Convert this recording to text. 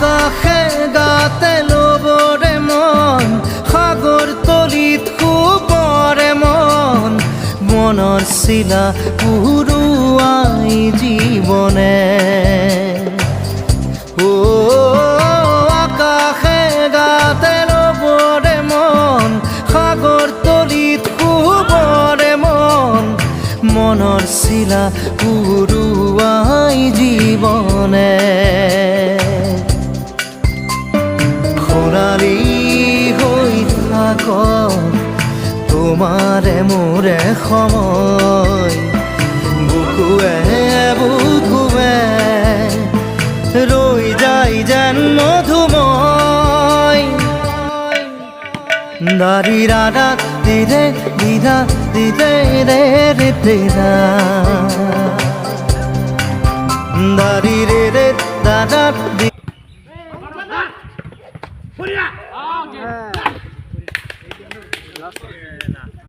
আকাশে গাতে লবৰে মন সাগৰ তলিত শুবৰে মন মনৰ চিলা উৰুৱাই জীৱনে আকাশে গাতে লবৰে মন সাগৰ তলিত শুবৰে মন মনৰ চিলা উৰুৱাই জীৱনে খৰালি হৈ থাক তোমাৰে মোৰে সময় বুকুৱে বুকুৱে ৰৈ যায় যেন মধুময় দাৰি ৰাধা দিদে দিদা দিদে ৰে ৰে দিদা দাৰি ৰে ৰে দাদা দি